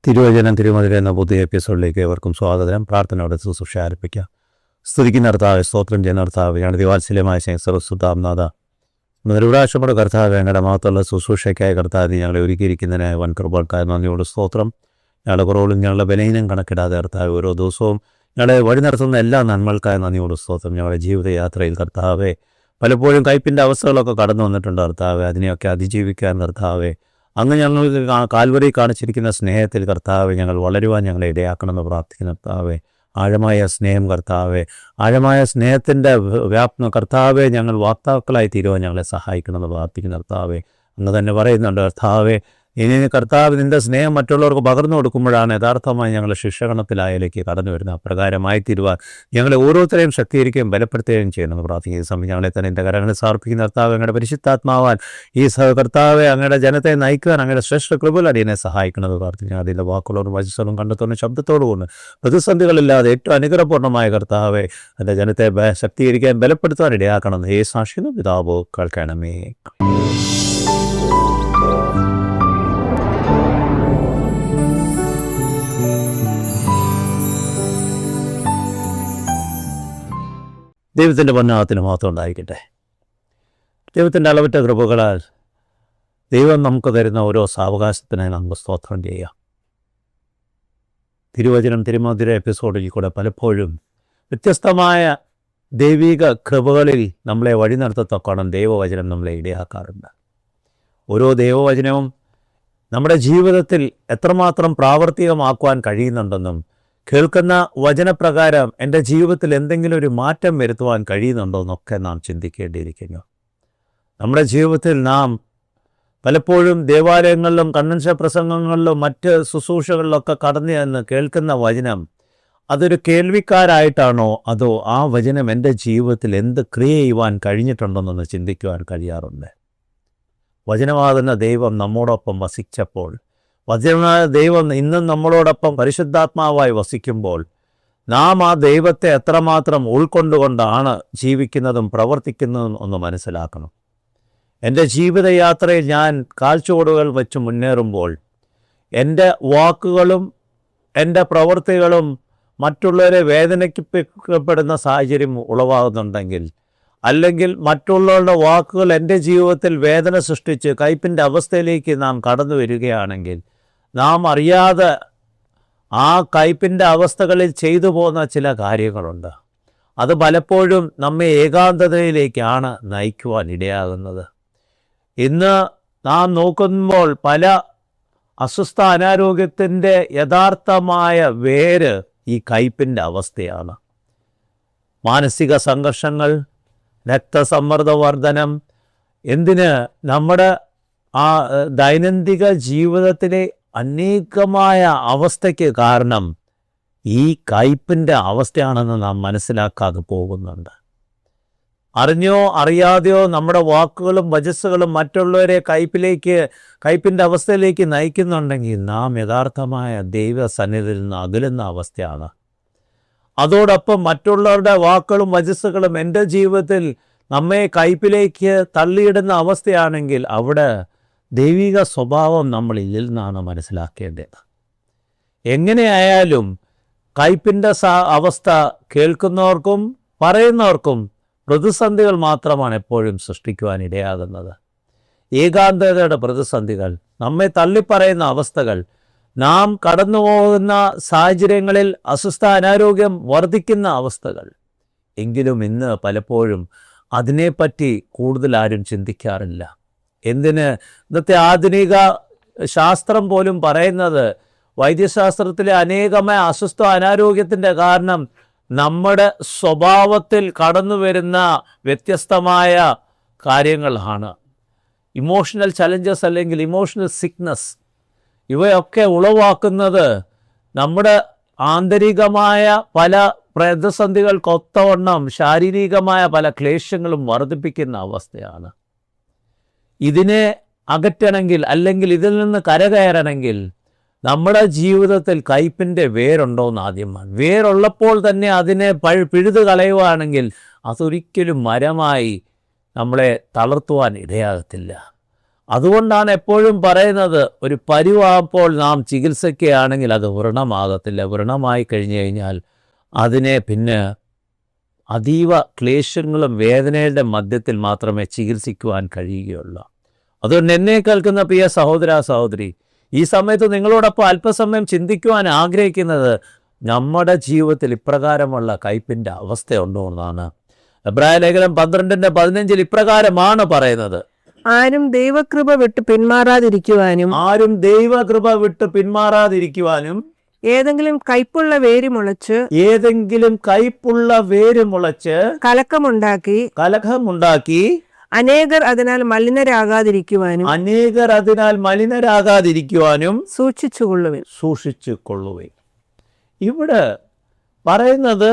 തിരുവചനം തിരുമതിര എന്ന പുതിയ എപ്പിസോഡിലേക്ക് ഏവർക്കും സ്വാഗതം. പ്രാർത്ഥനയോടെ ശുശ്രൂഷ ആരംഭിക്കാം. സ്തുതിക്കുന്ന കർത്താവേ, സ്തോത്രം ചെയ്യുന്ന കർത്താവേ, ഞങ്ങളുടെ ദിവാത്സല്യമായ സർവസുതാംനാഥ നിരുടാശമുടെ കർത്താവ്, ഞങ്ങളുടെ മാത്രമുള്ള ശുശ്രൂഷയ്ക്കായ കർത്താവ് ഞങ്ങളെ ഒരുക്കിയിരിക്കുന്നതിനായ വൻ കൃപകൾക്കായ നന്ദിയോട് സ്തോത്രം. ഞങ്ങളുടെ കുറവുകളും ഞങ്ങളുടെ ബലഹീനം കണക്കിടാതെ കർത്താവ് ഓരോ ദിവസവും ഞങ്ങളെ വഴി നടത്തുന്ന എല്ലാ നന്മകൾക്കായ നന്ദിയോട് സ്തോത്രം. ഞങ്ങളുടെ ജീവിതയാത്രയിൽ കർത്താവെ പലപ്പോഴും കയ്പിൻ്റെ അവസ്ഥകളൊക്കെ കടന്നു വന്നിട്ടുണ്ട് കർത്താവെ. അതിനെയൊക്കെ അതിജീവിക്കാൻ കർത്താവെ അങ്ങ് ഞങ്ങൾക്ക് കാൽവരി കാണിച്ചിരിക്കുന്ന സ്നേഹത്തിൽ കർത്താവെ ഞങ്ങൾ വളരുവാൻ ഞങ്ങളെ ഇടയാക്കണമെന്ന് പ്രാർത്ഥിക്കുന്ന കർത്താവെ. ആഴമായ സ്നേഹം കർത്താവെ, ആഴമായ സ്നേഹത്തിൻ്റെ വ്യാപ്തി കർത്താവെ, ഞങ്ങൾ വാക്താക്കളായി തീരുവാൻ ഞങ്ങളെ സഹായിക്കണമെന്ന് പ്രാർത്ഥിക്കുന്ന കർത്താവെ. അങ്ങ് തന്നെ പറയുന്നുണ്ട് കർത്താവെ, ഇനി കർത്താവ് നിൻ്റെ സ്നേഹം മറ്റുള്ളവർക്ക് പകർന്നു കൊടുക്കുമ്പോഴാണ് യഥാർത്ഥമായി ഞങ്ങളുടെ ശിക്ഷകണത്തിലായാലേക്ക് കടന്നു വരുന്നത്. അപ്രകാരമായി തീരുവാൻ ഞങ്ങളെ ഓരോരുത്തരെയും ശക്തീകരിക്കുകയും ബലപ്പെടുത്തുകയും ചെയ്യണമെന്ന് പ്രാർത്ഥിക്കുന്ന സമയം ഞങ്ങളെ തന്നെ എൻ്റെ കരങ്ങളിൽ സമർപ്പിക്കുന്ന കർത്താവ്, അങ്ങയുടെ പരിശുദ്ധാത്മാവാൻ ഈ കർത്താവെ അങ്ങയുടെ ജനത്തെ നയിക്കുവാൻ അങ്ങയുടെ ശ്രേഷ്ഠ കൃപയിൽ അടിയനെ സഹായിക്കണമെന്ന് പ്രാർത്ഥിക്കുക. അതിൻ്റെ വാക്കുകളോടും വചസ്സോടും കണ്ടെത്തുന്ന ശബ്ദത്തോടുകൊണ്ട് പ്രതിസന്ധികളില്ലാതെ ഏറ്റവും അനുഗ്രഹപൂർണ്ണമായ കർത്താവെ എൻ്റെ ജനത്തെ ശക്തീകരിക്കാൻ ബലപ്പെടുത്താൻ ഇടയാക്കണമെന്ന് ഈ സാക്ഷിനും പിതാവോ കേൾക്കണമേ. ദൈവത്തിൻ്റെ പൊന്നാമത്തിന് മഹത്വം ഉണ്ടായിരിക്കട്ടെ. ദൈവത്തിൻ്റെ അളവറ്റ കൃപകളാൽ ദൈവം നമുക്ക് തരുന്ന ഓരോ സാവകാശത്തിനായി നമുക്ക് സ്തോത്രം ചെയ്യാം. തിരുവചനം തിരുമധുര എപ്പിസോഡിൽ കൂടെ പലപ്പോഴും വ്യത്യസ്തമായ ദൈവിക കൃപകളിൽ നമ്മളെ വഴി നടത്തത്തക്കോണം ദൈവവചനം നമ്മളെ ഇടയാക്കാറുണ്ട്. ഓരോ ദൈവവചനവും നമ്മുടെ ജീവിതത്തിൽ എത്രമാത്രം പ്രാവർത്തികമാക്കുവാൻ കഴിയുന്നുണ്ടെന്നും കേൾക്കുന്ന വചനപ്രകാരം എൻ്റെ ജീവിതത്തിൽ എന്തെങ്കിലും ഒരു മാറ്റം വരുത്തുവാൻ കഴിയുന്നുണ്ടോ എന്നൊക്കെ നാം ചിന്തിക്കേണ്ടിയിരിക്കുന്നു. നമ്മുടെ ജീവിതത്തിൽ നാം പലപ്പോഴും ദേവാലയങ്ങളിലും കൺവെൻഷൻ പ്രസംഗങ്ങളിലും മറ്റ് ശുശ്രൂഷകളിലൊക്കെ കടന്നു ചെന്ന് കേൾക്കുന്ന വചനം അതൊരു കേൾവിക്കാരായിട്ടാണോ അതോ ആ വചനം എൻ്റെ ജീവിതത്തിൽ എന്ത് ക്രിയ ചെയ്യുവാൻ കഴിഞ്ഞിട്ടുണ്ടെന്നൊന്ന് ചിന്തിക്കുവാൻ കഴിയാറുണ്ട്. വചനമാകുന്ന ദൈവം നമ്മോടൊപ്പം വസിച്ചപ്പോൾ, വചനമായ ദൈവം ഇന്നും നമ്മളോടൊപ്പം പരിശുദ്ധാത്മാവായി വസിക്കുമ്പോൾ നാം ആ ദൈവത്തെ എത്രമാത്രം ഉൾക്കൊണ്ടുകൊണ്ടാണ് ജീവിക്കുന്നതും പ്രവർത്തിക്കുന്നതും ഒന്ന് മനസ്സിലാക്കണം. എൻ്റെ ജീവിതയാത്രയിൽ ഞാൻ കാൽച്ചുവടുകൾ വെച്ച് മുന്നേറുമ്പോൾ എൻ്റെ വാക്കുകളും എൻ്റെ പ്രവൃത്തികളും മറ്റുള്ളവരെ വേദനിക്കപ്പെടുന്ന സാഹചര്യം ഉളവാകുന്നുണ്ടെങ്കിൽ, അല്ലെങ്കിൽ മറ്റുള്ളവരുടെ വാക്കുകൾ എൻ്റെ ജീവിതത്തിൽ വേദന സൃഷ്ടിച്ച് കയ്പിൻ്റെ അവസ്ഥയിലേക്ക് നാം കടന്നു വരികയാണെങ്കിൽ, നാം അറിയാതെ ആ കയ്പിൻ്റെ അവസ്ഥകളിൽ ചെയ്തു പോകുന്ന ചില കാര്യങ്ങളുണ്ട്. അത് പലപ്പോഴും നമ്മെ ഏകാന്തതയിലേക്കാണ് നയിക്കുവാൻ ഇടയാകുന്നത്. ഇന്ന് നാം നോക്കുമ്പോൾ പല അസ്വസ്ഥ അനാരോഗ്യത്തിൻ്റെ യഥാർത്ഥമായ വേര് ഈ കയ്പിൻ്റെ അവസ്ഥയാണ്. മാനസിക സംഘർഷങ്ങൾ, രക്തസമ്മർദ്ദവർദ്ധനം, എന്തിന് നമ്മുടെ ആ ദൈനംദിന ജീവിതത്തിലെ അനേകമായ അവസ്ഥയ്ക്ക് കാരണം ഈ കയ്പിൻ്റെ അവസ്ഥയാണെന്ന് നാം മനസ്സിലാക്കാതെ പോകുന്നുണ്ട്. അറിഞ്ഞോ അറിയാതെയോ നമ്മുടെ വാക്കുകളും വചസ്സുകളും മറ്റുള്ളവരെ കയ്പിൻ്റെ അവസ്ഥയിലേക്ക് നയിക്കുന്നുണ്ടെങ്കിൽ നാം യഥാർത്ഥമായ ദൈവസന്നിധിയിൽ നിന്ന് അകലുന്ന അവസ്ഥയാണ്. അതോടൊപ്പം മറ്റുള്ളവരുടെ വാക്കുകളും വചസ്സുകളും എൻ്റെ ജീവിതത്തിൽ നമ്മെ കയ്പിലേക്ക് തള്ളിയിടുന്ന അവസ്ഥയാണെങ്കിൽ അവിടെ ദൈവിക സ്വഭാവം നമ്മൾ ഇതിൽ നിന്നാണ് മനസ്സിലാക്കേണ്ടത്. എങ്ങനെയായാലും കയ്പിൻ്റെ അവസ്ഥ കേൾക്കുന്നവർക്കും പറയുന്നവർക്കും പ്രതിസന്ധികൾ മാത്രമാണ് എപ്പോഴും സൃഷ്ടിക്കുവാൻ ഇടയാകുന്നത്. ഏകാന്തതയുടെ പ്രതിസന്ധികൾ, നമ്മെ തള്ളിപ്പറയുന്ന അവസ്ഥകൾ, നാം കടന്നു പോകുന്ന സാഹചര്യങ്ങളിൽ അസ്വസ്ഥ അനാരോഗ്യം വർദ്ധിക്കുന്ന അവസ്ഥകൾ. എങ്കിലും ഇന്ന് പലപ്പോഴും അതിനെപ്പറ്റി കൂടുതൽ ആരും ചിന്തിക്കാറില്ല. എന്തിന് ഇന്നത്തെ ആധുനിക ശാസ്ത്രം പോലും പറയുന്നത്, വൈദ്യശാസ്ത്രത്തിലെ അനേകമായ അസ്വസ്ഥ അനാരോഗ്യത്തിൻ്റെ കാരണം നമ്മുടെ സ്വഭാവത്തിൽ കടന്നു വരുന്ന വ്യത്യസ്തമായ കാര്യങ്ങളാണ്. ഇമോഷണൽ ചലഞ്ചസ് അല്ലെങ്കിൽ ഇമോഷണൽ സിക്നസ്, ഇവയൊക്കെ ഉളവാക്കുന്നത് നമ്മുടെ ആന്തരികമായ പല പ്രതിസന്ധികൾക്കൊത്തവണ്ണം ശാരീരികമായ പല ക്ലേശങ്ങളും വർദ്ധിപ്പിക്കുന്ന അവസ്ഥയാണ്. ഇതിനെ അകറ്റണമെങ്കിൽ, അല്ലെങ്കിൽ ഇതിൽ നിന്ന് കരകയറണമെങ്കിൽ നമ്മുടെ ജീവിതത്തിൽ കയ്പിൻ്റെ വേരുണ്ടോയെന്ന് ആദ്യമാണ്. വേരുള്ളപ്പോൾ തന്നെ അതിനെ പിഴുതു കളയുകയാണെങ്കിൽ അതൊരിക്കലും മരമായി നമ്മളെ തളർത്തുവാൻ ഇടയാകത്തില്ല. അതുകൊണ്ടാണ് എപ്പോഴും പറയുന്നത്, ഒരു പരിവാപ്പോൾ നാം ചികിത്സിക്കുകയാണെങ്കിൽ അത് വ്രണമാകത്തില്ല. വ്രണമായി കഴിഞ്ഞു കഴിഞ്ഞാൽ അതിനെ പിന്നെ അതീവ ക്ലേശങ്ങളും വേദനയുടെ മധ്യത്തിൽ മാത്രമേ ചികിത്സിക്കുവാൻ കഴിയുകയുള്ളൂ. അതുകൊണ്ട് എന്നെ കേൾക്കുന്ന പ്രിയ സഹോദര സഹോദരി, ഈ സമയത്ത് നിങ്ങളോടൊപ്പം അല്പസമയം ചിന്തിക്കുവാൻ ആഗ്രഹിക്കുന്നത് നമ്മുടെ ജീവിതത്തിൽ ഇപ്രകാരമുള്ള കയ്പിൻ്റെ അവസ്ഥയുണ്ടോ എന്നാണ്. എബ്രായ ലേഖനം 12:15 ഇപ്രകാരമാണ് പറയുന്നത്, ആരും ദൈവകൃപ വിട്ട് പിന്മാറാതിരിക്കുവാനും ഏതെങ്കിലും കയ്പുള്ള വേര് മുളച്ച് കലഹമുണ്ടാക്കി അനേകർ അതിനാൽ മലിനരാകാതിരിക്കുവാനും സൂക്ഷിച്ചുകൊള്ളുവിൻ. ഇവിടെ പറയുന്നത്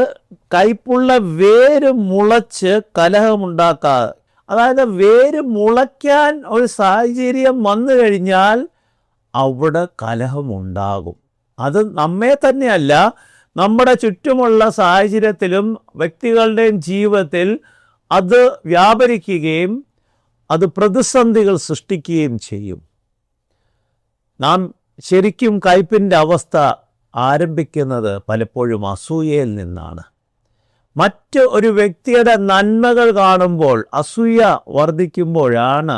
കയ്പുള്ള വേര് മുളച്ച് കലഹമുണ്ടാക്കാതെ, അതായത് വേര് മുളയ്ക്കാൻ ഒരു സാഹചര്യം വന്നു കഴിഞ്ഞാൽ അവിടെ കലഹമുണ്ടാകും. അത് നമ്മെ തന്നെയല്ല, നമ്മുടെ ചുറ്റുമുള്ള സാഹചര്യത്തിലും വ്യക്തികളുടെയും ജീവിതത്തിൽ അത് വ്യാപരിക്കുകയും അത് പ്രതിസന്ധികൾ സൃഷ്ടിക്കുകയും ചെയ്യും. നാം ശരിക്കും കയ്പിൻ്റെ അവസ്ഥ ആരംഭിക്കുന്നത് പലപ്പോഴും അസൂയയിൽ നിന്നാണ്. മറ്റ് ഒരു വ്യക്തിയുടെ നന്മകൾ കാണുമ്പോൾ അസൂയ വർദ്ധിക്കുമ്പോഴാണ്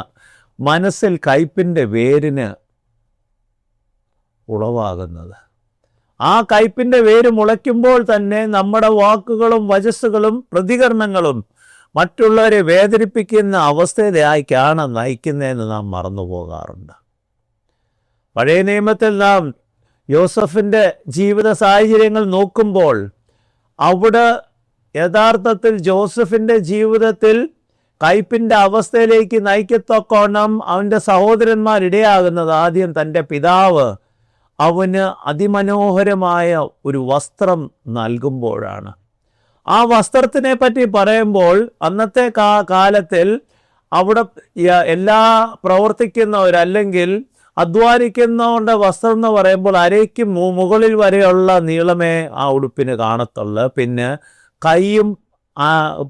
മനസ്സിൽ കയ്പിൻ്റെ വേരിന് ഉളവാകുന്നത്. ആ കയ്പിൻ്റെ വേര് മുളയ്ക്കുമ്പോൾ തന്നെ നമ്മുടെ വാക്കുകളും വചസ്സുകളും പ്രതികരണങ്ങളും മറ്റുള്ളവരെ വേദനിപ്പിക്കുന്ന അവസ്ഥയിലേക്കാണ് നയിക്കുന്നതെന്ന് നാം മറന്നു പോകാറുണ്ട്. പഴയ നിയമത്തിൽ നാം യോസഫിൻ്റെ ജീവിത സാഹചര്യങ്ങൾ നോക്കുമ്പോൾ അവിടെ യഥാർത്ഥത്തിൽ ജോസഫിൻ്റെ ജീവിതത്തിൽ കയ്പിൻ്റെ അവസ്ഥയിലേക്ക് നയിക്കത്തക്കോണം അവൻ്റെ സഹോദരന്മാരിടയാകുന്നത് ആദ്യം തൻ്റെ പിതാവ് അവന് അതിമനോഹരമായ ഒരു വസ്ത്രം നൽകുമ്പോഴാണ്. ആ വസ്ത്രത്തിനെ പറ്റി പറയുമ്പോൾ അന്നത്തെ കാലത്തിൽ അവിടെ എല്ലാ പ്രവർത്തിക്കുന്നവരല്ലെങ്കിൽ അധ്വാനിക്കുന്നവരുടെ വസ്ത്രം എന്ന് പറയുമ്പോൾ അരയ്ക്ക് മുകളിൽ വരെയുള്ള നീളമേ ആ ഉടുപ്പിന് കാണത്തുള്ളൂ. പിന്നെ കൈയും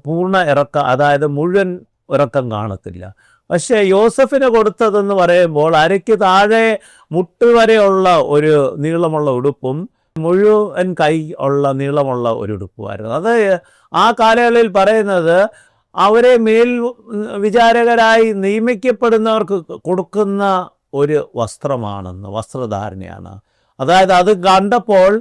പൂർണ്ണ ഇറക്കം, അതായത് മുഴുവൻ ഇറക്കം കാണത്തില്ല. പക്ഷേ യോസഫിന് കൊടുത്തതെന്ന് പറയുമ്പോൾ അരയ്ക്ക് താഴെ മുട്ടുവരെയുള്ള ഒരു നീളമുള്ള ഉടുപ്പും മുഴുവൻ കൈ ഉള്ള നീളമുള്ള ഒരു ഉടുപ്പുമായിരുന്നു. അത് ആ കാലയളവിൽ പറയുന്നത് അവരെ മേൽ വിചാരകരായി നിയമിക്കപ്പെടുന്നവർക്ക് കൊടുക്കുന്ന ഒരു വസ്ത്രധാരണയാണ്. അതായത് അത് കണ്ടപ്പോൾ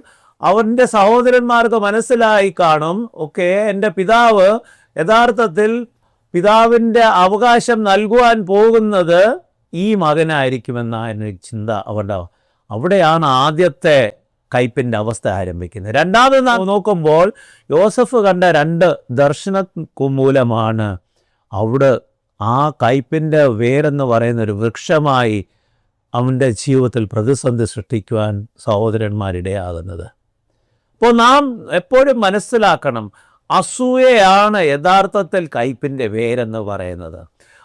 അവൻ്റെ സഹോദരന്മാർക്ക് മനസ്സിലായി കാണും, ഓക്കെ, എൻ്റെ പിതാവ് യഥാർത്ഥത്തിൽ പിതാവിൻ്റെ അവകാശം നൽകുവാൻ പോകുന്നത് ഈ മകനായിരിക്കുമെന്ന ചിന്ത അവിടെയാണ് ആദ്യത്തെ കയ്പിൻ്റെ അവസ്ഥ ആരംഭിക്കുന്നത്. രണ്ടാമത് നാം നോക്കുമ്പോൾ യോസഫ് കണ്ട 2 ദർശന മൂലമാണ് അവിടെ ആ കയ്പിൻ്റെ വേരെന്ന് പറയുന്ന ഒരു വൃക്ഷമായി അവൻ്റെ ജീവിതത്തിൽ പ്രതിസന്ധി സൃഷ്ടിക്കുവാൻ സഹോദരന്മാരിടയാകുന്നത്. അപ്പോൾ നാം എപ്പോഴും മനസ്സിലാക്കണം, അസൂയയാണ് യഥാർത്ഥത്തിൽ കയ്പിൻ്റെ വേരെന്ന് പറയുന്നത്.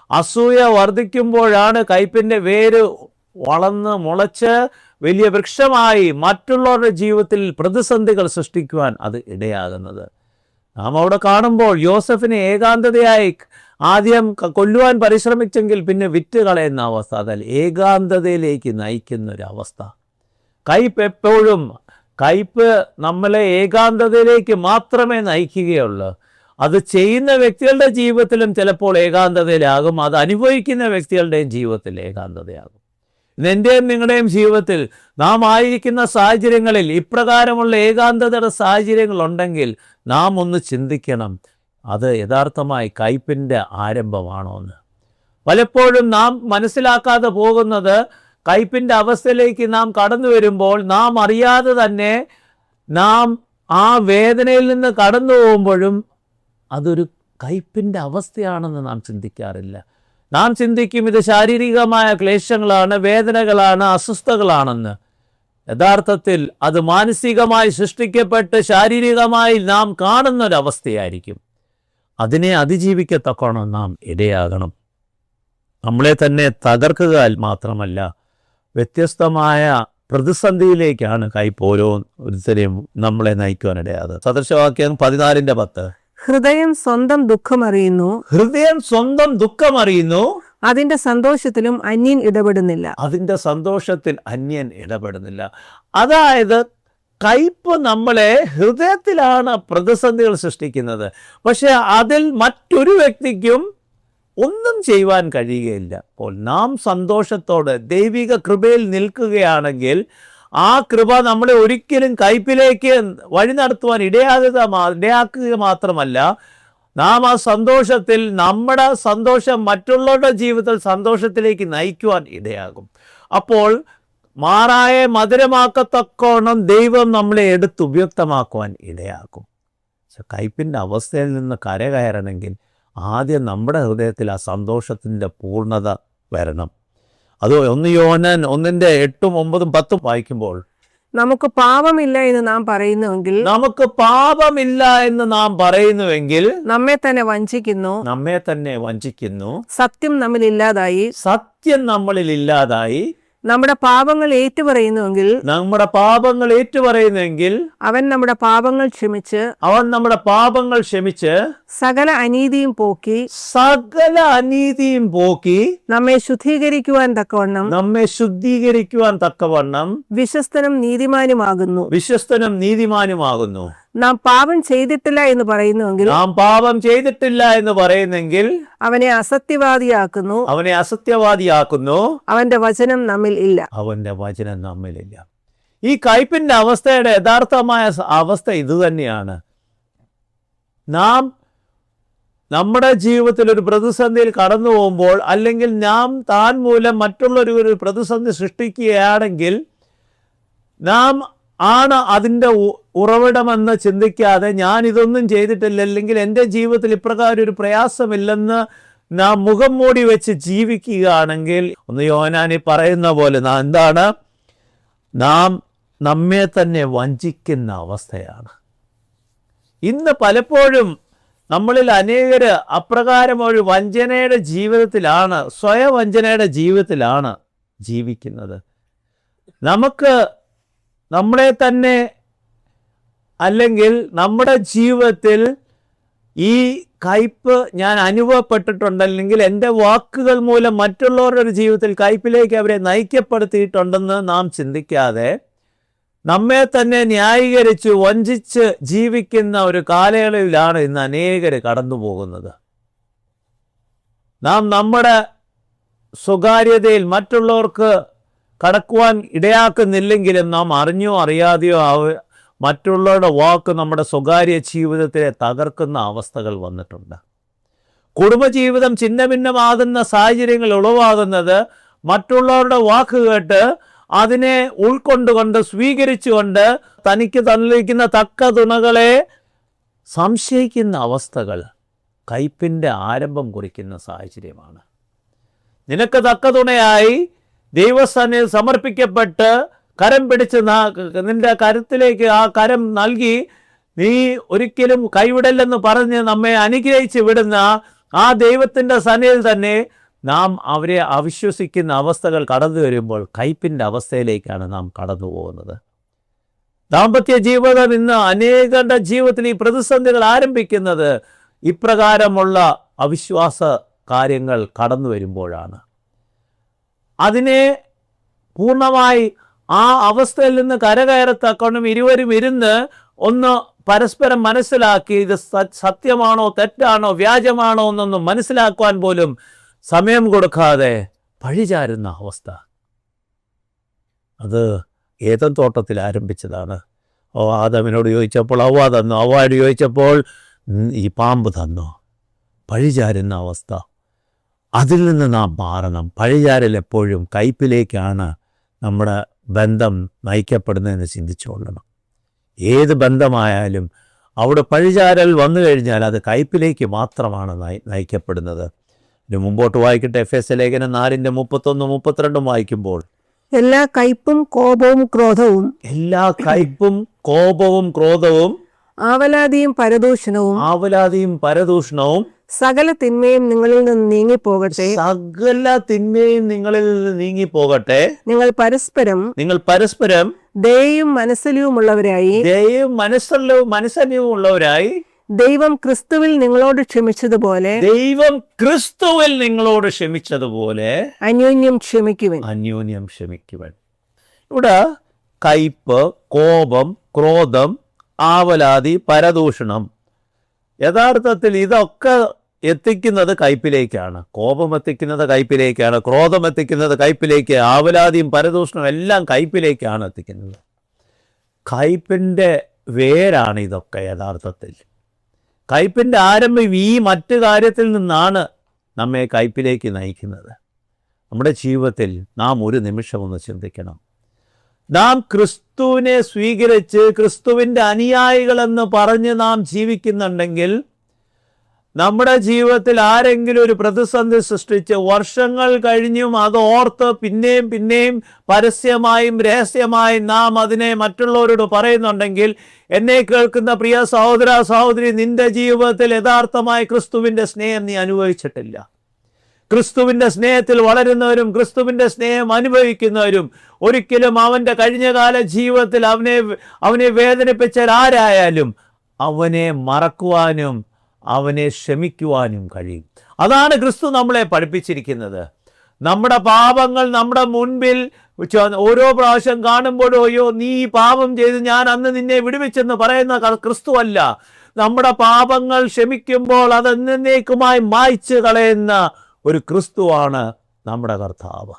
അസൂയ വർദ്ധിക്കുമ്പോഴാണ് കയ്പിൻ്റെ വേര് വളർന്ന് മുളച്ച് വലിയ വൃക്ഷമായി മറ്റുള്ളവരുടെ ജീവിതത്തിൽ പ്രതിസന്ധികൾ സൃഷ്ടിക്കുവാൻ അത് ഇടയാകുന്നത്. നാം അവിടെ കാണുമ്പോൾ യോസഫിനെ ഏകാന്തതയായി ആദ്യം കൊല്ലുവാൻ പരിശ്രമിച്ചെങ്കിൽ പിന്നെ വിറ്റ് കളയുന്ന അവസ്ഥ, അതിൽ ഏകാന്തതയിലേക്ക് നയിക്കുന്നൊരവസ്ഥ. കയ്പ് നമ്മളെ ഏകാന്തതയിലേക്ക് മാത്രമേ നയിക്കുകയുള്ളൂ. അത് ചെയ്യുന്ന വ്യക്തികളുടെ ജീവിതത്തിലും ചിലപ്പോൾ ഏകാന്തതയിലാകും, അത് അനുഭവിക്കുന്ന വ്യക്തികളുടെയും ജീവിതത്തിൽ ഏകാന്തതയാകും. എൻ്റെയും നിങ്ങളുടെയും ജീവിതത്തിൽ നാം ആയിരിക്കുന്ന സാഹചര്യങ്ങളിൽ ഇപ്രകാരമുള്ള ഏകാന്തതയുടെ സാഹചര്യങ്ങളുണ്ടെങ്കിൽ നാം ഒന്ന് ചിന്തിക്കണം, അത് യഥാർത്ഥമായി കയ്പിൻ്റെ ആരംഭമാണോ എന്ന്. പലപ്പോഴും നാം മനസ്സിലാക്കാതെ പോകുന്നത്, കയ്പിൻ്റെ അവസ്ഥയിലേക്ക് നാം കടന്നു വരുമ്പോൾ നാം അറിയാതെ തന്നെ നാം ആ വേദനയിൽ നിന്ന് കടന്നു പോകുമ്പോഴും അതൊരു കയ്പിൻ്റെ അവസ്ഥയാണെന്ന് നാം ചിന്തിക്കാറില്ല. നാം ചിന്തിക്കും ഇത് ശാരീരികമായ ക്ലേശങ്ങളാണ്, വേദനകളാണ്, അസ്വസ്ഥതകളാണെന്ന്. യഥാർത്ഥത്തിൽ അത് മാനസികമായി സൃഷ്ടിക്കപ്പെട്ട് ശാരീരികമായി നാം കാണുന്നൊരവസ്ഥയായിരിക്കും. അതിനെ അതിജീവിക്കത്തക്കോണം നാം ഇടയാകണം. നമ്മളെ തന്നെ തകർക്കുക മാത്രമല്ല, വ്യത്യസ്തമായ പ്രതിസന്ധിയിലേക്കാണ് കയ്പ് ഓരോരുത്തരെയും നമ്മളെ നയിക്കുവാനിടയാത്. സദൃശവാക്യം 14:10. ഹൃദയം സ്വന്തം ദുഃഖമറിയുന്നു, അതിന്റെ സന്തോഷത്തിലും അന്യൻ ഇടപെടുന്നില്ല. അതിൻ്റെ സന്തോഷത്തിൽ അന്യൻ ഇടപെടുന്നില്ല. അതായത് കയ്പ് നമ്മളെ ഹൃദയത്തിലാണ് പ്രതിസന്ധികൾ സൃഷ്ടിക്കുന്നത്. പക്ഷെ അതിൽ മറ്റൊരു വ്യക്തിക്കും ഒന്നും ചെയ്യുവാൻ കഴിയുകയില്ല. അപ്പോൾ നാം സന്തോഷത്തോടെ ദൈവിക കൃപയിൽ നിൽക്കുകയാണെങ്കിൽ ആ കൃപ നമ്മളെ ഒരിക്കലും കയ്പിലേക്ക് വഴി നടത്തുവാൻ ഇടയാക്കുക മാത്രമല്ല, നാം ആ സന്തോഷത്തിൽ നമ്മുടെ സന്തോഷം മറ്റുള്ളവരുടെ ജീവിതത്തിൽ സന്തോഷത്തിലേക്ക് നയിക്കുവാൻ ഇടയാകും. അപ്പോൾ മാറായ മധുരമാക്കത്തക്കോണം ദൈവം നമ്മളെ എടുത്ത് ഉപയുക്തമാക്കുവാൻ ഇടയാക്കും. കയ്പിൻ്റെ അവസ്ഥയിൽ നിന്ന് കരകയറണമെങ്കിൽ ആദ്യം നമ്മുടെ ഹൃദയത്തിൽ ആ സന്തോഷത്തിൻ്റെ പൂർണ്ണത വരണം. അത് 1 യോഹന്നാൻ 1:8-9-10 വായിക്കുമ്പോൾ നമുക്ക് പാപമില്ല എന്ന് നാം പറയുന്നുവെങ്കിൽ നമ്മെ തന്നെ വഞ്ചിക്കുന്നു. സത്യം നമ്മളിൽ ഇല്ലാതായി. നമ്മുടെ പാപങ്ങൾ ഏറ്റുപറയുന്നുവെങ്കിൽ അവൻ നമ്മുടെ പാപങ്ങൾ ക്ഷമിച്ച് സകല അനീതിയും പോക്കി നമ്മെ ശുദ്ധീകരിക്കുവാൻ തക്കവണ്ണം വിശ്വസ്തനും നീതിമാനുമാകുന്നു. നാം പാപം ചെയ്തിട്ടില്ല എന്ന് പറയുന്നുവെങ്കിൽ അവനെ അസത്യവാദിയാക്കുന്നു. അവന്റെ വചനം നമ്മിൽ ഇല്ല. ഈ കയ്പിന്റെ അവസ്ഥയുടെ യഥാർത്ഥമായ അവസ്ഥ ഇതുതന്നെയാണ്. നാം നമ്മുടെ ജീവിതത്തിൽ ഒരു പ്രതിസന്ധിയിൽ കടന്നു പോകുമ്പോൾ, അല്ലെങ്കിൽ നാം താൻ മൂലം മറ്റുള്ളൊരു പ്രതിസന്ധി സൃഷ്ടിക്കുകയാണെങ്കിൽ, നാം ആണ് അതിൻ്റെ ഉറവിടമെന്ന് ചിന്തിക്കാതെ ഞാൻ ഇതൊന്നും ചെയ്തിട്ടില്ല, അല്ലെങ്കിൽ എൻ്റെ ജീവിതത്തിൽ ഇപ്രകാരം ഒരു പ്രയാസമില്ലെന്ന് നാം മുഖം മൂടി വെച്ച് ജീവിക്കുകയാണെങ്കിൽ, 1 യോഹന്നാൻ പറയുന്ന പോലെ നാം നമ്മെ തന്നെ വഞ്ചിക്കുന്ന അവസ്ഥയാണ്. ഇന്ന് പലപ്പോഴും നമ്മളിൽ അനേകർ അപ്രകാരം ഒരു വഞ്ചനയുടെ ജീവിതത്തിലാണ്, സ്വയവഞ്ചനയുടെ ജീവിതത്തിലാണ് ജീവിക്കുന്നത്. നമുക്ക് നമ്മളെ തന്നെ, അല്ലെങ്കിൽ നമ്മുടെ ജീവിതത്തിൽ ഈ കയ്പ് ഞാൻ അനുഭവപ്പെട്ടിട്ടുണ്ടല്ലെങ്കിൽ എൻ്റെ വാക്കുകൾ മൂലം മറ്റുള്ളവരുടെ ജീവിതത്തിൽ കയ്പിലേക്ക് അവരെ നയിക്കപ്പെടുത്തിയിട്ടുണ്ടെന്ന് നാം ചിന്തിക്കാതെ നമ്മെ തന്നെ ന്യായീകരിച്ച് വഞ്ചിച്ച് ജീവിക്കുന്ന ഒരു കാലയളവിലാണ് ഇന്ന് അനേകർ കടന്നു പോകുന്നത്. നാം നമ്മുടെ സ്വകാര്യതയിൽ മറ്റുള്ളവർക്ക് കടക്കുവാൻ ഇടയാക്കുന്നില്ലെങ്കിലും നാം അറിഞ്ഞോ അറിയാതെയോ മറ്റുള്ളവരുടെ വാക്ക് നമ്മുടെ സ്വകാര്യ ജീവിതത്തെ തകർക്കുന്ന അവസ്ഥകൾ വന്നിട്ടുണ്ട്. കുടുംബജീവിതം ഛിന്നഭിന്നമാകുന്ന സാഹചര്യങ്ങൾ ഉളവാകുന്നത് മറ്റുള്ളവരുടെ വാക്ക് കേട്ട് അതിനെ ഉൾക്കൊണ്ടുകൊണ്ട് സ്വീകരിച്ചുകൊണ്ട് തനിക്ക് തന്നിരിക്കുന്ന തക്ക തുണകളെ സംശയിക്കുന്ന അവസ്ഥകൾ കയ്പിൻ്റെ ആരംഭം കുറിക്കുന്ന സാഹചര്യമാണ്. നിനക്ക് തക്ക തുണയായി ദൈവസന്നിധിയിൽ സമർപ്പിക്കപ്പെട്ട് കരം പിടിച്ച് നിന്റെ കരത്തിലേക്ക് ആ കരം നൽകി നീ ഒരിക്കലും കൈവിടല്ലെന്ന് പറഞ്ഞ് നമ്മെ അനുഗ്രഹിച്ച് വിടുന്ന ആ ദൈവത്തിൻ്റെ സന്നിധിയിൽ തന്നെ നാം അവരെ അവിശ്വസിക്കുന്ന അവസ്ഥകൾ കടന്നു വരുമ്പോൾ കയ്പിൻ്റെ അവസ്ഥയിലേക്കാണ് നാം കടന്നു പോകുന്നത്. ദാമ്പത്യ ജീവിതം ഇന്ന് അനേകരുടെ ജീവിതത്തിൽ ഈ പ്രതിസന്ധികൾ ആരംഭിക്കുന്നത് ഇപ്രകാരമുള്ള അവിശ്വാസ കാര്യങ്ങൾ കടന്നു വരുമ്പോഴാണ്. അതിനെ പൂർണ്ണമായി ആ അവസ്ഥയിൽ നിന്ന് കരകയറത്തക്കണം ഇരുവരും ഇരുന്ന് ഒന്ന് പരസ്പരം മനസ്സിലാക്കി ഇത് സത്യമാണോ തെറ്റാണോ വ്യാജമാണോ എന്നൊന്നും മനസ്സിലാക്കുവാൻ പോലും സമയം കൊടുക്കാതെ പഴിചാരുന്ന അവസ്ഥ. അത് ഏദൻ തോട്ടത്തിൽ ആരംഭിച്ചതാണ്. ആദമിനോട് ചോദിച്ചപ്പോൾ അവ തന്നു, അവയോട് ചോദിച്ചപ്പോൾ ഈ പാമ്പ് തന്നു. പഴിചാരുന്ന അവസ്ഥ, അതിൽ നിന്ന് നാം മാറണം. പഴിചാരൽ എപ്പോഴും കയ്പിലേക്കാണ് നമ്മുടെ ബന്ധം നയിക്കപ്പെടുന്നതെന്ന് ചിന്തിച്ചുകൊള്ളണം. ഏത് ബന്ധമായാലും അവിടെ പഴിചാരൽ വന്നു കഴിഞ്ഞാൽ അത് കയ്പിലേക്ക് മാത്രമാണ് നയിക്കപ്പെടുന്നത്. ഇനി മുമ്പോട്ട് വായിക്കട്ടെ. എഫേസ്യ ലേഖനം 4:31-32 വായിക്കുമ്പോൾ എല്ലാ കയ്പും കോപവും ക്രോധവും ആവലാതിയും പരദൂഷണവും സകല തിന്മയും നിങ്ങളിൽ നിന്ന് നീങ്ങിപ്പോകട്ടെ. നിങ്ങൾ പരസ്പരം ദയയും മനസ്സലിവുമുള്ളവരായി ദൈവം ക്രിസ്തുവിൽ നിങ്ങളോട് ക്ഷമിച്ചതുപോലെ ദൈവം ക്രിസ്തുവിൽ നിങ്ങളോട് ക്ഷമിച്ചതുപോലെ അന്യോന്യം ക്ഷമിക്കുവിൻ. അന്യോന്യം ക്ഷമിക്കുവൻ. ഇവിടെ കയ്പ്, കോപം, ക്രോധം, ആവലാതി, പരദൂഷണം, യഥാർത്ഥത്തിൽ ഇതൊക്കെ എത്തിക്കുന്നത് കയ്പിലേക്കാണ്. കോപം എത്തിക്കുന്നത് കയ്പിലേക്കാണ്, ക്രോധം എത്തിക്കുന്നത് കയ്പിലേക്ക്, ആവലാതിയും പരദൂഷണവും എല്ലാം കയ്പിലേക്കാണ് എത്തിക്കുന്നത്. കയ്പിൻ്റെ വേരാണ് ഇതൊക്കെ യഥാർത്ഥത്തിൽ. കയ്പിൻ്റെ ആരംഭം ഈ മറ്റു കാര്യത്തിൽ നിന്നാണ് നമ്മെ കയ്പിലേക്ക് നയിക്കുന്നത്. നമ്മുടെ ജീവിതത്തിൽ നാം ഒരു നിമിഷം ഒന്ന് ചിന്തിക്കണം. നാം ക്രിസ്തുവിനെ സ്വീകരിച്ച് ക്രിസ്തുവിൻ്റെ അനുയായികളെന്ന് പറഞ്ഞ് നാം ജീവിക്കുന്നുണ്ടെങ്കിൽ നമ്മുടെ ജീവിതത്തിൽ ആരെങ്കിലും ഒരു പ്രതിസന്ധി സൃഷ്ടിച്ച് വർഷങ്ങൾ കഴിഞ്ഞും അത് ഓർത്ത് പിന്നെയും പിന്നെയും പരസ്യമായും രഹസ്യമായും നാം അതിനെ മറ്റുള്ളവരോട് പറയുന്നുണ്ടെങ്കിൽ, എന്നെ കേൾക്കുന്ന പ്രിയ സഹോദര സഹോദരി, നിന്റെ ജീവിതത്തിൽ യഥാർത്ഥമായി ക്രിസ്തുവിൻ്റെ സ്നേഹം നീ അനുഭവിച്ചിട്ടില്ല. ക്രിസ്തുവിൻ്റെ സ്നേഹത്തിൽ വളരുന്നവരും ക്രിസ്തുവിൻ്റെ സ്നേഹം അനുഭവിക്കുന്നവരും ഒരിക്കലും അവൻ്റെ കഴിഞ്ഞകാല ജീവിതത്തിൽ അവനെ വേദനിപ്പിച്ചാൽ ആരായാലും അവനെ മറക്കുവാനും അവനെ ക്ഷമിക്കുവാനും കഴിയും. അതാണ് ക്രിസ്തു നമ്മളെ പഠിപ്പിച്ചിരിക്കുന്നത്. നമ്മുടെ പാപങ്ങൾ നമ്മുടെ മുൻപിൽ ഓരോ പ്രാവശ്യം കാണുമ്പോഴോ, അയ്യോ നീ ഈ പാപം ചെയ്ത് ഞാൻ അന്ന് നിന്നെ വിടുവിച്ചെന്ന് പറയുന്ന ക്രിസ്തു അല്ല. നമ്മുടെ പാപങ്ങൾ ക്ഷമിക്കുമ്പോൾ അത് എന്നേക്കുമായി മായ്ച്ചു കളയുന്ന ഒരു ക്രിസ്തുവാണ് നമ്മുടെ കർത്താവ്.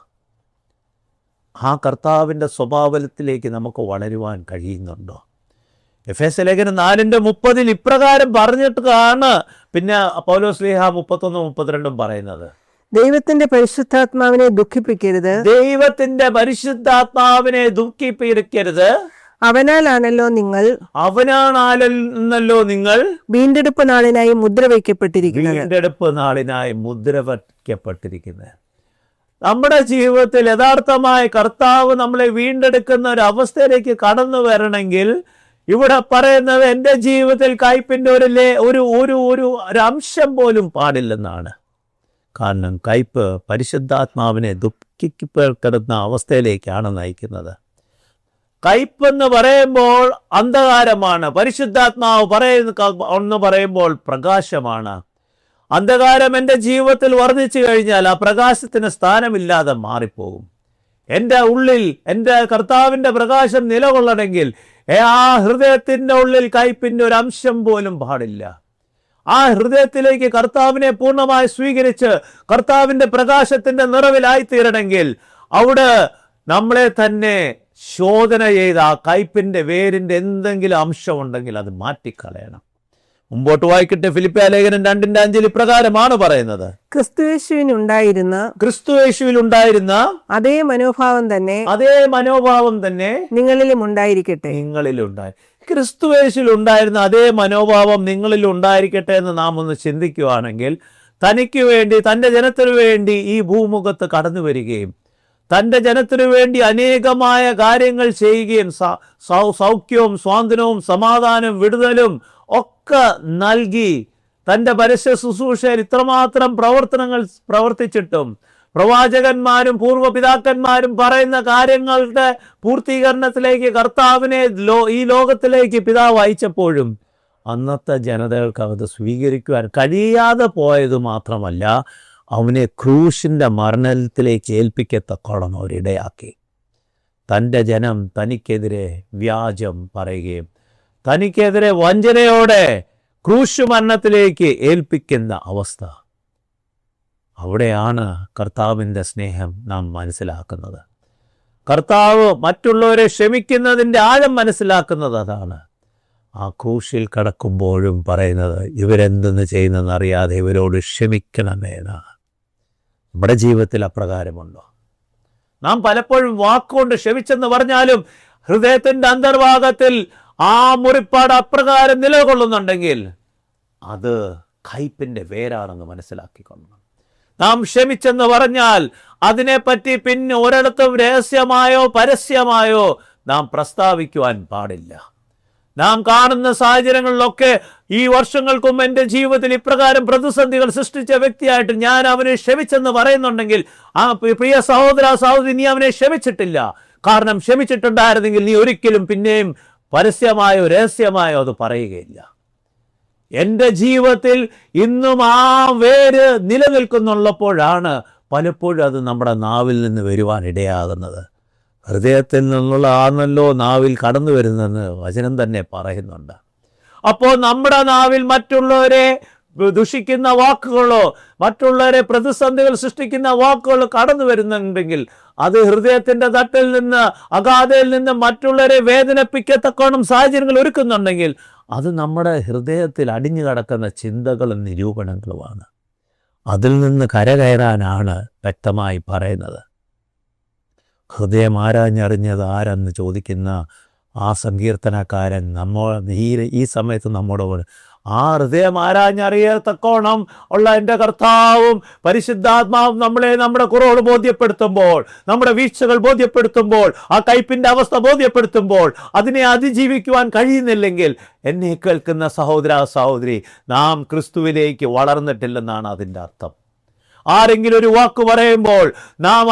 ആ കർത്താവിൻ്റെ സ്വഭാവത്തിലേക്ക് നമുക്ക് വളരുവാൻ കഴിയുന്നുണ്ടോ? എഫേസ്യ ലേഖനം 4:30 ഇപ്രകാരം പറഞ്ഞിട്ടാണ് പിന്നെ പൗലോസ് ശ്ലീഹ 31-32 പറയുന്നത്. ദൈവത്തിന്റെ പരിശുദ്ധാത്മാവിനെ ദുഃഖിപ്പിക്കരുത്. ദൈവത്തിന്റെ പരിശുദ്ധാത്മാവിനെ ദുഃഖിപ്പിക്കരുത്. അവനാലാണല്ലോ നിങ്ങൾ വീണ്ടെടുപ്പ് നാളിനായി മുദ്ര വയ്ക്കപ്പെട്ടിരിക്കുന്നത്. നമ്മുടെ ജീവിതത്തിൽ യഥാർത്ഥമായി കർത്താവ് നമ്മളെ വീണ്ടെടുക്കുന്ന ഒരു അവസ്ഥയിലേക്ക് കടന്നു വരണമെങ്കിൽ ഇവിടെ പറയുന്നത് എൻ്റെ ജീവിതത്തിൽ കയ്പിൻ്റെ ഒരു അംശം പോലും പാടില്ലെന്നാണ്. കാരണം കയ്പ് പരിശുദ്ധാത്മാവിനെ ദുഃഖിക്കപ്പെടുന്ന അവസ്ഥയിലേക്കാണ് നയിക്കുന്നത്. കയ്പെന്ന് പറയുമ്പോൾ അന്ധകാരമാണ്, പരിശുദ്ധാത്മാവ് എന്ന് പറയുമ്പോൾ പ്രകാശമാണ്. അന്ധകാരം എൻ്റെ ജീവിതത്തിൽ വർദ്ധിച്ചു കഴിഞ്ഞാൽ ആ പ്രകാശത്തിന് സ്ഥാനമില്ലാതെ മാറിപ്പോകും. എൻ്റെ ഉള്ളിൽ എൻ്റെ കർത്താവിൻ്റെ പ്രകാശം നിലകൊള്ളണമെങ്കിൽ ആ ഹൃദയത്തിൻ്റെ ഉള്ളിൽ കയ്പിൻ്റെ ഒരു അംശം പോലും പാടില്ല. ആ ഹൃദയത്തിലേക്ക് കർത്താവിനെ പൂർണ്ണമായി സ്വീകരിച്ച് കർത്താവിൻ്റെ പ്രകാശത്തിൻ്റെ നിറവിലായിത്തീരണമെങ്കിൽ അവിടെ നമ്മളെ തന്നെ ശോധന ചെയ്ത് ആ കയ്പിൻ്റെ വേരിൻ്റെ എന്തെങ്കിലും അംശമുണ്ടെങ്കിൽ അത് മാറ്റിക്കളയണം. മുമ്പോട്ട് വായിക്കട്ടെ. ഫിലിപ്പിയ ലേഖനം 2:5 ഇപ്രകാരമാണ് പറയുന്നത്. ക്രിസ്തുയേശുവിൽ ഉണ്ടായിരുന്ന അതേ മനോഭാവം തന്നെ നിങ്ങളിലും ഉണ്ടായിരിക്കട്ടെ. ക്രിസ്തുയേശുവിൽ ഉണ്ടായിരുന്ന അതേ മനോഭാവം നിങ്ങളിൽ ഉണ്ടായിരിക്കട്ടെ എന്ന് നാം ഒന്ന് ചിന്തിക്കുകയാണെങ്കിൽ, തനിക്ക് വേണ്ടി തൻ്റെ ജനത്തിനു വേണ്ടി ഈ ഭൂമുഖത്ത് കടന്നു വരികയും തൻ്റെ ജനത്തിനു വേണ്ടി അനേകമായ കാര്യങ്ങൾ ചെയ്യുകയും സൗഖ്യവും സ്വാതന്ത്ര്യവും സമാധാനവും വിടുതലും ഒക്കെ നൽകി തൻ്റെ പരസ്യ ശുശ്രൂഷയിൽ ഇത്രമാത്രം പ്രവർത്തനങ്ങൾ പ്രവർത്തിച്ചിട്ടും പ്രവാചകന്മാരും പൂർവ്വപിതാക്കന്മാരും പറയുന്ന കാര്യങ്ങളുടെ പൂർത്തീകരണത്തിലേക്ക് കർത്താവിനെ ഈ ലോകത്തിലേക്ക് പിതാവ് അയച്ചപ്പോഴും അന്നത്തെ ജനതകൾക്ക് അത് സ്വീകരിക്കുവാൻ കഴിയാതെ പോയത് മാത്രമല്ല, അവനെ ക്രൂശിൻ്റെ മരണത്തിലേക്ക് ഏൽപ്പിക്കത്തക്കോളം അവരിടയാക്കി. തൻ്റെ ജനം തനിക്കെതിരെ വ്യാജം പറയുകയും തനിക്കെതിരെ വഞ്ചനയോടെ ക്രൂശ് മരണത്തിലേക്ക് ഏൽപ്പിക്കുന്ന അവസ്ഥ. അവിടെയാണ് കർത്താവിൻ്റെ സ്നേഹം നാം മനസ്സിലാക്കുന്നത്. കർത്താവ് മറ്റുള്ളവരെ ക്ഷമിക്കുന്നതിൻ്റെ ആഴം മനസ്സിലാക്കുന്നത് അതാണ്. ആ ക്രൂശിൽ കടക്കുമ്പോഴും പറയുന്നത്, ഇവരെന്തെന്ന് ചെയ്യുന്നതെന്നറിയാതെ ഇവരോട് ക്ഷമിക്കണമെന്നാണ്. നമ്മുടെ ജീവിതത്തിൽ അപ്രകാരമുണ്ടോ? നാം പലപ്പോഴും വാക്കുകൊണ്ട് ക്ഷമിച്ചെന്ന് പറഞ്ഞാലും ഹൃദയത്തിൻ്റെ അന്തർഭാഗത്തിൽ ആ മുറിപ്പാട് അപ്രകാരം നിലകൊള്ളുന്നുണ്ടെങ്കിൽ അത് കയ്പിൻ്റെ വേരാണെന്ന് മനസ്സിലാക്കിക്കൊള്ളണം. നാം ക്ഷമിച്ചെന്ന് പറഞ്ഞാൽ അതിനെപ്പറ്റി പിന്നെ ഒരിടത്തും രഹസ്യമായോ പരസ്യമായോ നാം പ്രസ്താവിക്കുവാൻ പാടില്ല. നാം കാണുന്ന സാഹചര്യങ്ങളിലൊക്കെ ഈ വർഷങ്ങൾക്ക് മുമ്പ് എൻ്റെ ജീവിതത്തിൽ ഇപ്രകാരം പ്രതിസന്ധികൾ സൃഷ്ടിച്ച വ്യക്തിയായിട്ട് ഞാൻ അവനെ ക്ഷമിച്ചെന്ന് പറയുന്നുണ്ടെങ്കിൽ, ആ പ്രിയ സഹോദര സഹോദരി, നീ അവനെ ക്ഷമിച്ചിട്ടില്ല. കാരണം ക്ഷമിച്ചിട്ടുണ്ടായിരുന്നെങ്കിൽ നീ ഒരിക്കലും പിന്നെയും പരസ്യമായോ രഹസ്യമായോ അത് പറയുകയില്ല. എൻ്റെ ജീവിതത്തിൽ ഇന്നും ആ വേര് നിലനിൽക്കുന്നുള്ളപ്പോഴാണ് പലപ്പോഴും അത് നമ്മുടെ നാവിൽ നിന്ന് വരുവാൻ ഇടയാകുന്നത്. ഹൃദയത്തിൽ നിന്നുള്ള ആണല്ലോ നാവിൽ കടന്നു വരുന്നതെന്ന് വചനം തന്നെ പറയുന്നുണ്ട്. അപ്പോൾ നമ്മുടെ നാവിൽ മറ്റുള്ളവരെ ദുഷിക്കുന്ന വാക്കുകളോ മറ്റുള്ളവരെ പ്രതിസന്ധികൾ സൃഷ്ടിക്കുന്ന വാക്കുകളോ കടന്നു വരുന്നുണ്ടെങ്കിൽ അത് ഹൃദയത്തിൻ്റെ തട്ടിൽ നിന്ന് അഗാധയിൽ നിന്ന് മറ്റുള്ളവരെ വേദനിപ്പിക്കത്തക്കോണം സാഹചര്യങ്ങൾ ഒരുക്കുന്നുണ്ടെങ്കിൽ അത് നമ്മുടെ ഹൃദയത്തിൽ അടിഞ്ഞു കിടക്കുന്ന ചിന്തകളും നിരൂപണങ്ങളുമാണ്. അതിൽ നിന്ന് കരകയറാനാണ് വ്യക്തമായി പറയുന്നത്. ഹൃദയം ആരാഞ്ഞറിഞ്ഞത് ആരെന്ന് ചോദിക്കുന്ന ആ സങ്കീർത്തനക്കാരൻ ഈ സമയത്ത് നമ്മോട് ആ ഹൃദയം ആരാഞ്ഞറിയത്തക്കോണം ഉള്ള എൻ്റെ കർത്താവും പരിശുദ്ധാത്മാവും നമ്മുടെ കുറവുകൾ ബോധ്യപ്പെടുത്തുമ്പോൾ, നമ്മുടെ വീഴ്ചകൾ ബോധ്യപ്പെടുത്തുമ്പോൾ, ആ കയ്പിൻ്റെ അവസ്ഥ ബോധ്യപ്പെടുത്തുമ്പോൾ അതിനെ അതിജീവിക്കുവാൻ കഴിയുന്നില്ലെങ്കിൽ എന്നെ കേൾക്കുന്ന സഹോദര സഹോദരി, നാം ക്രിസ്തുവിലേക്ക് വളർന്നിട്ടില്ലെന്നാണ് അതിൻ്റെ അർത്ഥം. ആരെങ്കിലും ഒരു വാക്ക് പറയുമ്പോൾ നാം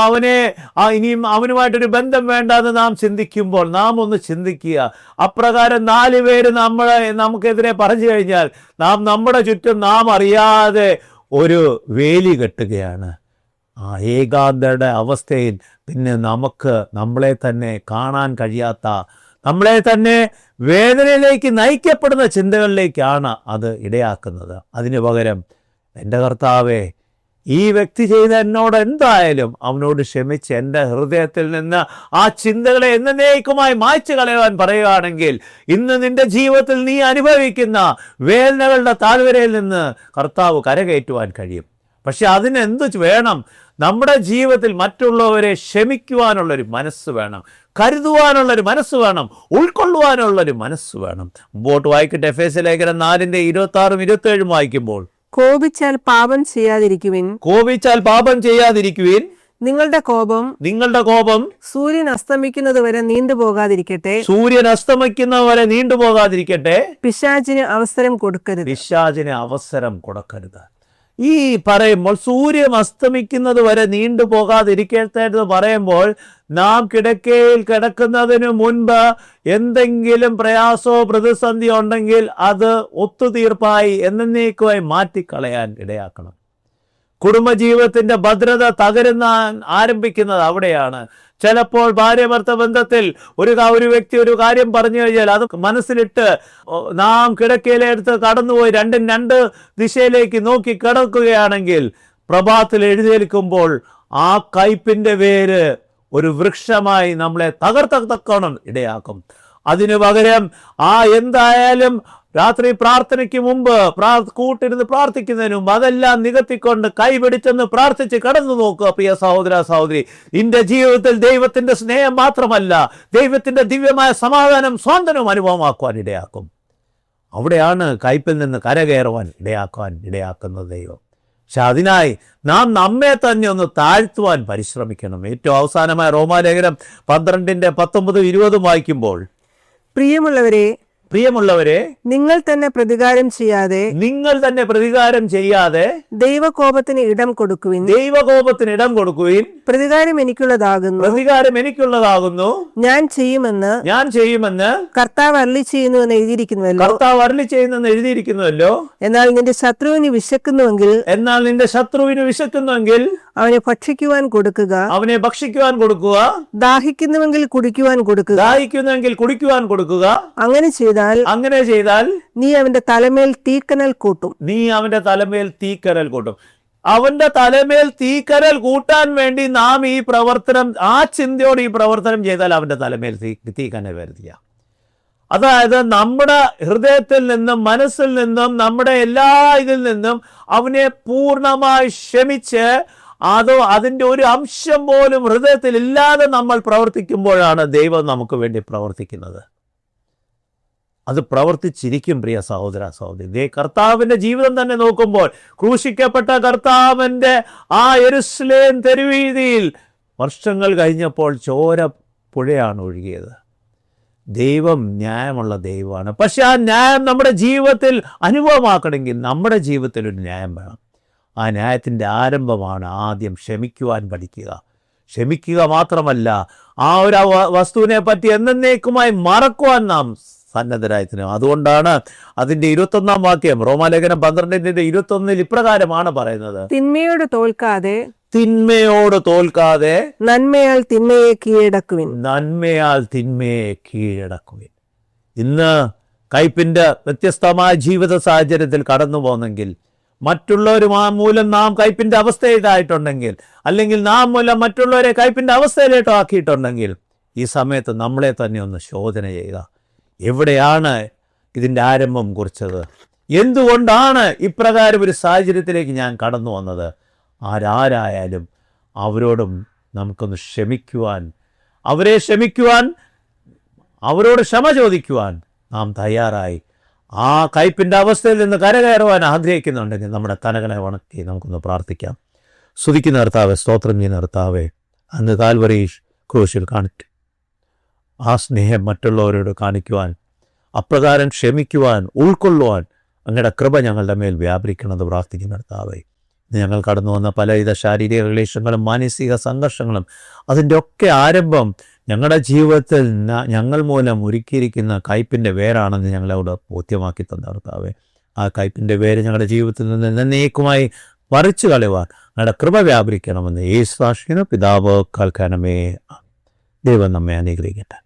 ഇനിയും അവനുമായിട്ടൊരു ബന്ധം വേണ്ടാന്ന് നാം ചിന്തിക്കുമ്പോൾ നാം ഒന്ന് ചിന്തിക്കുക. അപ്രകാരം 4 പേര് നമുക്കെതിരെ പറഞ്ഞു കഴിഞ്ഞാൽ നാം നമ്മുടെ ചുറ്റും നാം അറിയാതെ ഒരു വേലി കെട്ടുകയാണ്. ആ ഏകാന്തയുടെ അവസ്ഥയിൽ പിന്നെ നമ്മളെ തന്നെ കാണാൻ കഴിയാത്ത, നമ്മളെ തന്നെ വേദനയിലേക്ക് നയിക്കപ്പെടുന്ന ചിന്തകളിലേക്കാണ് അത് ഇടയാക്കുന്നത്. അതിനു പകരം എൻ്റെ കർത്താവേ, ഈ വ്യക്തി ചെയ്ത എന്നോട് എന്തായാലും അവനോട് ക്ഷമിച്ച് എൻ്റെ ഹൃദയത്തിൽ നിന്ന് ആ ചിന്തകളെ എന്നേക്കുമായി മായ്ച്ചു കളയാൻ പറയുകയാണെങ്കിൽ ഇന്ന് നിൻ്റെ ജീവിതത്തിൽ നീ അനുഭവിക്കുന്ന വേദനകളുടെ താഴ്വരയിൽ നിന്ന് കർത്താവ് കരകയറ്റുവാൻ കഴിയും. പക്ഷെ അതിനെന്ത് വേണം? നമ്മുടെ ജീവിതത്തിൽ മറ്റുള്ളവരെ ക്ഷമിക്കുവാനുള്ളൊരു മനസ്സ് വേണം, കരുതുവാനുള്ളൊരു മനസ്സ് വേണം, ഉൾക്കൊള്ളുവാനുള്ളൊരു മനസ്സ് വേണം. മുമ്പോട്ട് വായിക്കട്ടെ. എഫേസ്യ ലേഖനം 4:26-27 വായിക്കുമ്പോൾ, കോപിച്ചാൽ പാപം ചെയ്യാതിരിക്കുവിൻ. നിങ്ങളുടെ കോപം സൂര്യൻ അസ്തമിക്കുന്നതുവരെ നീണ്ടുപോകാതിരിക്കട്ടെ. പിശാചിന് അവസരം കൊടുക്കരുത്. ഈ പറയുമ്പോൾ സൂര്യൻ അസ്തമിക്കുന്നത് വരെ നീണ്ടുപോകാതിരിക്കട്ടെ എന്ന് പറയുമ്പോൾ നാം കിടക്കയിൽ കിടക്കുന്നതിന് മുൻപ് എന്തെങ്കിലും പ്രയാസമോ പ്രതിസന്ധിയോ ഉണ്ടെങ്കിൽ അത് ഒത്തുതീർപ്പായി എന്നേക്കുമായി മാറ്റിക്കളയാൻ ഇടയാക്കണം. കുടുംബജീവിതത്തിൻ്റെ ഭദ്രത ആരംഭിക്കുന്നത് അവിടെയാണ്. ചിലപ്പോൾ ഭാര്യ ഭർത്ത ബന്ധത്തിൽ ഒരു വ്യക്തി ഒരു കാര്യം പറഞ്ഞു കഴിഞ്ഞാൽ അത് മനസ്സിലിട്ട് നാം കിടക്കയിലെടുത്ത് കടന്നുപോയി രണ്ടും 2 ദിശയിലേക്ക് നോക്കി കിടക്കുകയാണെങ്കിൽ പ്രഭാതത്തിൽ എഴുന്നേൽക്കുമ്പോൾ ആ കയ്പിൻ്റെ വേര് ഒരു വൃക്ഷമായി നമ്മളെ തകർത്തക്കണം ഇടയാക്കും. അതിനു പകരം എന്തായാലും രാത്രി പ്രാർത്ഥനയ്ക്ക് മുമ്പ് കൂട്ടിരുന്ന് പ്രാർത്ഥിക്കുന്നതിന് മുമ്പ് അതെല്ലാം നികത്തിക്കൊണ്ട് കൈപിടിച്ചെന്ന് പ്രാർത്ഥിച്ച് കടന്നു നോക്കുക. പ്രിയ സഹോദര സഹോദരി, നിന്റെ ജീവിതത്തിൽ ദൈവത്തിന്റെ സ്നേഹം മാത്രമല്ല, ദൈവത്തിന്റെ ദിവ്യമായ സമാധാനം സ്വാതന്ത്ര്യവും അനുഭവമാക്കുവാൻ ഇടയാക്കും. അവിടെയാണ് കയ്പിൽ നിന്ന് കരകയറുവാൻ ഇടയാക്കുന്നത് ദൈവം. പക്ഷെ അതിനായി നാം നമ്മെ തന്നെ ഒന്ന് താഴ്ത്തുവാൻ പരിശ്രമിക്കണം. ഏറ്റവും അവസാനമായ റോമാലേഖനം 12:19-20 വായിക്കുമ്പോൾ, പ്രിയമുള്ളവരെ, നിങ്ങൾ തന്നെ പ്രതികാരം ചെയ്യാതെ ദൈവകോപത്തിന് ഇടം കൊടുക്കുവിൻ. പ്രതികാരം എനിക്കുള്ളതാകുന്നു, ഞാൻ ചെയ്യുമെന്ന് കർത്താവ് അരുളി ചെയ്യുന്നു എന്ന് എഴുതിയിരിക്കുന്നുവല്ലോ. എന്നാൽ നിന്റെ ശത്രുവിന് വിശക്കുന്നുവെങ്കിൽ അവനെ ഭക്ഷിക്കുവാൻ കൊടുക്കുക. ദാഹിക്കുന്നുവെങ്കിൽ കുടിക്കുവാൻ കൊടുക്കുക. അങ്ങനെ ചെയ്താൽ നീ അവന്റെ തലമേൽ തീക്കനൽ കൂട്ടും. അവന്റെ തലമേൽ തീക്കനൽ കൂട്ടാൻ വേണ്ടി നാം ഈ പ്രവർത്തനം, ആ ചിന്തയോട് ഈ പ്രവർത്തനം ചെയ്താൽ അവന്റെ തലമേൽ തീക്കനൽ വരുത്തിയ, അതായത് നമ്മുടെ ഹൃദയത്തിൽ നിന്നും മനസ്സിൽ നിന്നും നമ്മുടെ എല്ലാ ഇതിൽ നിന്നും അവനെ പൂർണ്ണമായി ക്ഷമിച്ച് അതിൻ്റെ ഒരു അംശം പോലും ഹൃദയത്തിൽ ഇല്ലാതെ നമ്മൾ പ്രവർത്തിക്കുമ്പോഴാണ് ദൈവം നമുക്ക് വേണ്ടി പ്രവർത്തിക്കുന്നത്. അത് പ്രവർത്തിച്ചിരിക്കും. പ്രിയ സഹോദര സഹോദരി, കർത്താവിൻ്റെ ജീവിതം തന്നെ നോക്കുമ്പോൾ ക്രൂശിക്കപ്പെട്ട കർത്താവിൻ്റെ ആ യെരുശലേം തെരുവീതിയിൽ വർഷങ്ങൾ കഴിഞ്ഞപ്പോൾ ചോര പുഴയാണ് ഒഴുകിയത്. ദൈവം ന്യായമുള്ള ദൈവമാണ്. പക്ഷെ ആ ന്യായം നമ്മുടെ ജീവിതത്തിൽ അനുഭവമാക്കണമെങ്കിൽ നമ്മുടെ ജീവിതത്തിൽ ഒരു ന്യായം വേണം. ആ ന്യായത്തിൻ്റെ ആരംഭമാണ് ആദ്യം ക്ഷമിക്കുവാൻ പഠിക്കുക. ക്ഷമിക്കുക മാത്രമല്ല, ആ ഒരു വസ്തുവിനെ പറ്റി എന്നേക്കുമായി മറക്കുവാൻ നാം സന്നദ്ധരായിരുന്നു. അതുകൊണ്ടാണ് അതിൻ്റെ 21-ാം വാക്യം റോമാലേഖനം 12:21 ഇപ്രകാരമാണ് പറയുന്നത്: തിന്മയോട് തോൽക്കാതെ തിന്മയോട് തോൽക്കാതെ നന്മയാൽ തിന്മയെ കീഴടക്കുവിൻ. നന്മയാൽ തിന്മയെ കീഴടക്കുവിൻ. ഇന്ന് കയ്പിൻ്റെ വ്യത്യസ്തമായ ജീവിത സാഹചര്യത്തിൽ കടന്നു പോകുന്നെങ്കിൽ, മറ്റുള്ളവർ മൂലം നാം കയ്പിൻ്റെ അവസ്ഥയിലായിട്ടുണ്ടെങ്കിൽ, അല്ലെങ്കിൽ നാം മൂലം മറ്റുള്ളവരെ കയ്പിൻ്റെ അവസ്ഥയിലേട്ടോ ആക്കിയിട്ടുണ്ടെങ്കിൽ, ഈ സമയത്ത് നമ്മളെ തന്നെ ഒന്ന് ശോധന ചെയ്യുക. എവിടെയാണ് ഇതിൻ്റെ ആരംഭം കുറിച്ചത്? എന്തുകൊണ്ടാണ് ഇപ്രകാരം ഒരു സാഹചര്യത്തിലേക്ക് ഞാൻ കടന്നു വന്നത്? ആരായാലും അവരോടും നമുക്കൊന്ന് ക്ഷമിക്കുവാൻ, അവരെ ക്ഷമിക്കുവാൻ, അവരോട് ക്ഷമ ചോദിക്കുവാൻ നാം തയ്യാറായി ആ കയ്പിൻ്റെ അവസ്ഥയിൽ നിന്ന് കരകയറുവാൻ ആഗ്രഹിക്കുന്നുണ്ടെങ്കിൽ നമ്മുടെ കനകളെ ഉണക്കി നമുക്കൊന്ന് പ്രാർത്ഥിക്കാം. സ്തുതിക്കുന്ന കർത്താവേ, സ്തോത്രം ചെയ്യുന്ന കർത്താവേ, അന്ന് കാൽവരി ക്രൂശിൽ കാണിക്കും ആ സ്നേഹം മറ്റുള്ളവരോട് കാണിക്കുവാൻ, അപ്രകാരം ക്ഷമിക്കുവാൻ, ഉൾക്കൊള്ളുവാൻ അങ്ങയുടെ കൃപ ഞങ്ങളുടെ മേൽ വ്യാപരിക്കണമെന്ന് പ്രാർത്ഥിക്കുന്ന കർത്താവേ, ഞങ്ങൾ കടന്നു വന്ന പലവിധ ശാരീരിക റിലേഷനുകളും മാനസിക സംഘർഷങ്ങളും അതിൻ്റെ ഒക്കെ ആരംഭം ഞങ്ങളുടെ ജീവിതത്തിൽ ഞങ്ങൾ മൂലം ഒരുക്കിയിരിക്കുന്ന കയ്പിൻ്റെ വേരാണെന്ന് ഞങ്ങളോട് ബോധ്യമാക്കി തന്ന കർത്താവേ, ആ കയ്പിൻ്റെ വേര് ഞങ്ങളുടെ ജീവിതത്തിൽ നിന്ന് എന്നേക്കുമായി പറിച്ചു കളയുവാൻ ഞങ്ങളുടെ കൃപ വ്യാപരിക്കണമെന്ന് യേശുവിൻ പിതാവ് കൽക്കണമേ. ദൈവം നമ്മെ അനുഗ്രഹിക്കട്ടെ.